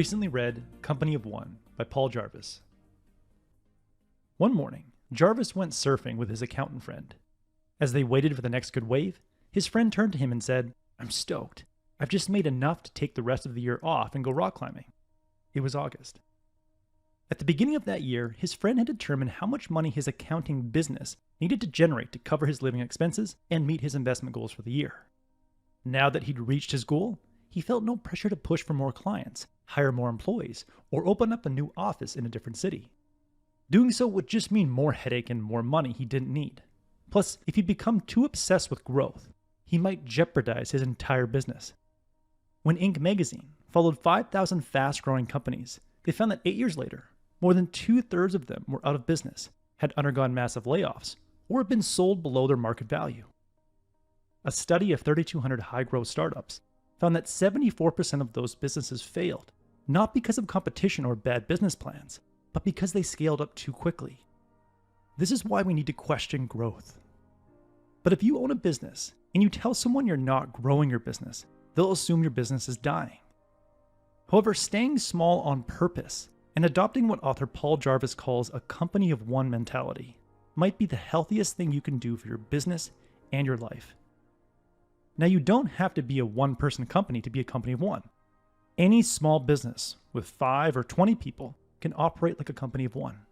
Recently read Company of One by Paul Jarvis. One morning, Jarvis went surfing with his accountant friend. As they waited for the next good wave, his friend turned to him and said, "I'm stoked. I've just made enough to take the rest of the year off and go rock climbing." It was August. At the beginning of that year, his friend had determined how much money his accounting business needed to generate to cover his living expenses and meet his investment goals for the year. Now that he'd reached his goal, he felt no pressure to push for more clients, hire more employees, or open up a new office in a different city. Doing so would just mean more headache and more money he didn't need. Plus, if he'd become too obsessed with growth, he might jeopardize his entire business. When Inc. magazine followed 5,000 fast-growing companies, they found that 8 years later, more than 2/3 of them were out of business, had undergone massive layoffs, or had been sold below their market value. A study of 3,200 high-growth startups found that 74% of those businesses failed, not because of competition or bad business plans, but because they scaled up too quickly. This is why we need to question growth. But if you own a business and you tell someone you're not growing your business, they'll assume your business is dying. However, staying small on purpose and adopting what author Paul Jarvis calls a company of one mentality might be the healthiest thing you can do for your business and your life. Now, you don't have to be a one-person company to be a company of one. Any small business with 5 or 20 people can operate like a company of one.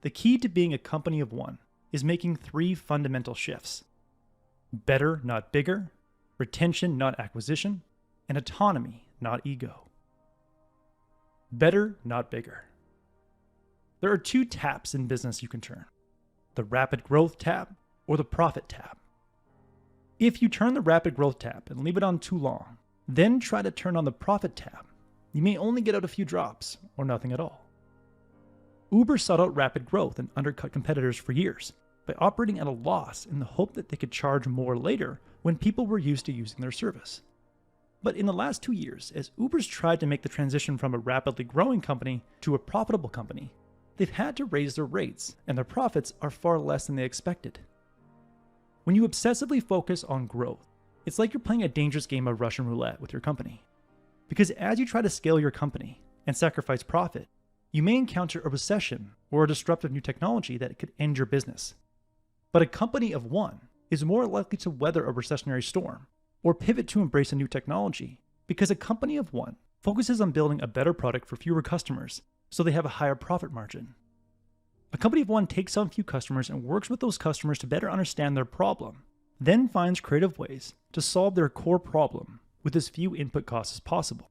The key to being a company of one is making 3 fundamental shifts: better, not bigger; retention, not acquisition; and autonomy, not ego. Better, not bigger. There are 2 taps in business you can turn: the rapid growth tab or the profit tab. If you turn the rapid growth tab and leave it on too long, then try to turn on the profit tab, you may only get out a few drops or nothing at all. Uber sought out rapid growth and undercut competitors for years by operating at a loss in the hope that they could charge more later when people were used to using their service. But in the last 2 years, as Uber's tried to make the transition from a rapidly growing company to a profitable company, they've had to raise their rates, and their profits are far less than they expected. When you obsessively focus on growth, it's like you're playing a dangerous game of Russian roulette with your company. Because as you try to scale your company and sacrifice profit, you may encounter a recession or a disruptive new technology that could end your business. But a company of one is more likely to weather a recessionary storm or pivot to embrace a new technology, because a company of one focuses on building a better product for fewer customers so they have a higher profit margin. A company of one takes on few customers and works with those customers to better understand their problem, then finds creative ways to solve their core problem with as few input costs as possible.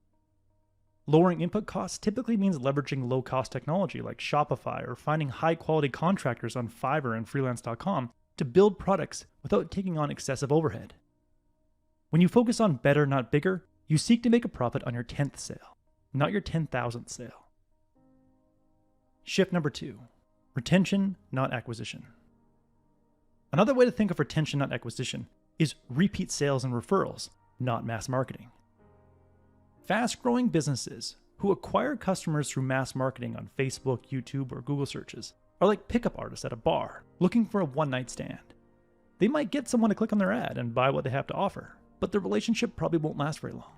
Lowering input costs typically means leveraging low-cost technology like Shopify or finding high-quality contractors on Fiverr and freelance.com to build products without taking on excessive overhead. When you focus on better, not bigger, you seek to make a profit on your 10th sale, not your 10,000th sale. Shift number 2. Retention, not acquisition. Another way to think of retention, not acquisition, is repeat sales and referrals, not mass marketing. Fast-growing businesses who acquire customers through mass marketing on Facebook, YouTube, or Google searches are like pickup artists at a bar looking for a one-night stand. They might get someone to click on their ad and buy what they have to offer, but the relationship probably won't last very long.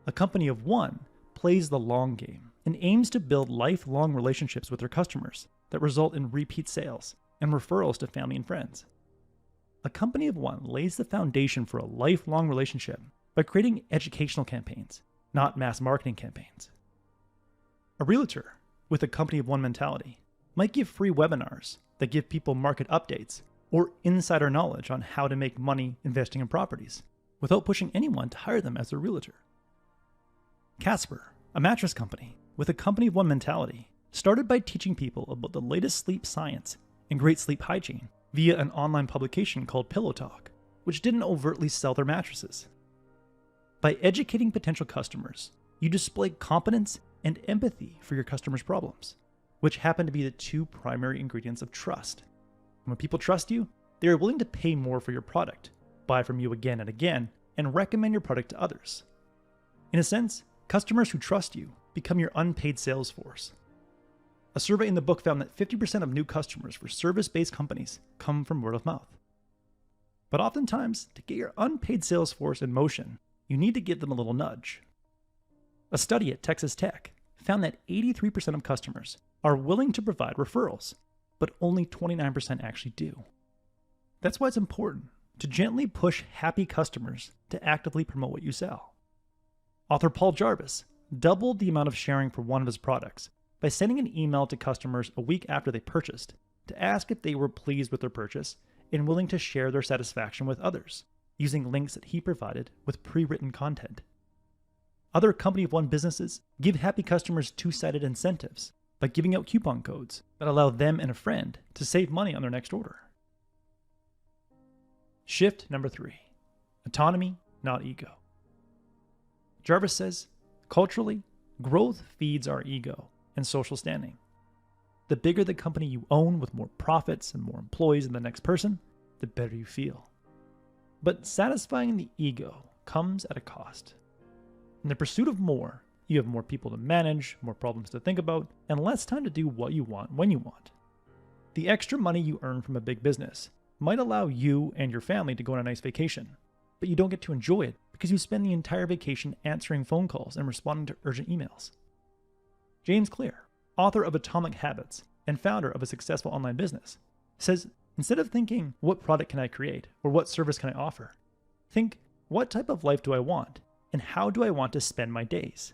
A company of one plays the long game and aims to build lifelong relationships with their customers that result in repeat sales and referrals to family and friends. A company of one lays the foundation for a lifelong relationship by creating educational campaigns, not mass marketing campaigns. A realtor with a company of one mentality might give free webinars that give people market updates or insider knowledge on how to make money investing in properties without pushing anyone to hire them as their realtor. Casper, a mattress company with a company of one mentality, started by teaching people about the latest sleep science and great sleep hygiene via an online publication called Pillow Talk, which didn't overtly sell their mattresses. By educating potential customers, you display competence and empathy for your customers' problems, which happen to be the 2 primary ingredients of trust. And when people trust you, they are willing to pay more for your product, buy from you again and again, and recommend your product to others. In a sense, customers who trust you become your unpaid sales force. A survey in the book found that 50% of new customers for service-based companies come from word of mouth. But oftentimes, to get your unpaid sales force in motion, you need to give them a little nudge. A study at Texas Tech found that 83% of customers are willing to provide referrals, but only 29% actually do. That's why it's important to gently push happy customers to actively promote what you sell. Author Paul Jarvis doubled the amount of sharing for one of his products by sending an email to customers a week after they purchased to ask if they were pleased with their purchase and willing to share their satisfaction with others, using links that he provided with pre-written content. Other Company of One businesses give happy customers two-sided incentives by giving out coupon codes that allow them and a friend to save money on their next order. Shift number 3, autonomy, not ego. Jarvis says, culturally, growth feeds our ego and social standing. The bigger the company you own with more profits and more employees than the next person, the better you feel. But satisfying the ego comes at a cost. In the pursuit of more, you have more people to manage, more problems to think about, and less time to do what you want when you want. The extra money you earn from a big business might allow you and your family to go on a nice vacation, but you don't get to enjoy it because you spend the entire vacation answering phone calls and responding to urgent emails. James Clear, author of Atomic Habits and founder of a successful online business, says, instead of thinking, what product can I create or what service can I offer, think, what type of life do I want and how do I want to spend my days?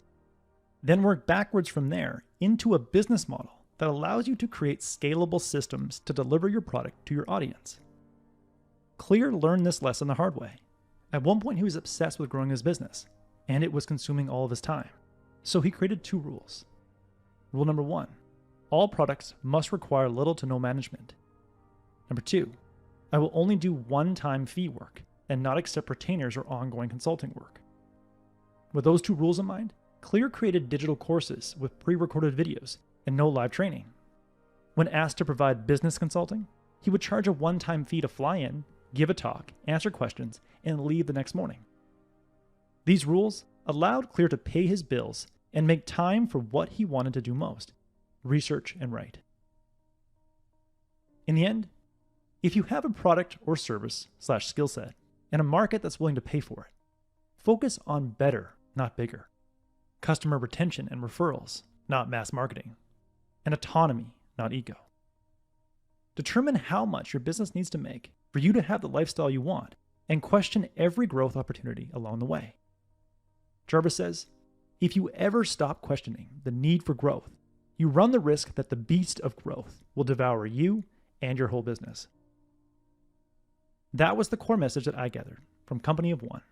Then work backwards from there into a business model that allows you to create scalable systems to deliver your product to your audience. Clear learned this lesson the hard way. At one point, he was obsessed with growing his business, and it was consuming all of his time. So he created 2 rules. Rule number 1, all products must require little to no management. Number 2, I will only do one-time fee work and not accept retainers or ongoing consulting work. With those 2 rules in mind, Clear created digital courses with pre-recorded videos and no live training. When asked to provide business consulting, he would charge a one-time fee to fly in, give a talk, answer questions, and leave the next morning. These rules allowed Clear to pay his bills and make time for what he wanted to do most, research and write. In the end, if you have a product or service/skill set and a market that's willing to pay for it, focus on better, not bigger, customer retention and referrals, not mass marketing, and autonomy, not ego. Determine how much your business needs to make for you to have the lifestyle you want, and question every growth opportunity along the way. Jarvis says, if you ever stop questioning the need for growth, you run the risk that the beast of growth will devour you and your whole business. That was the core message that I gathered from Company of One.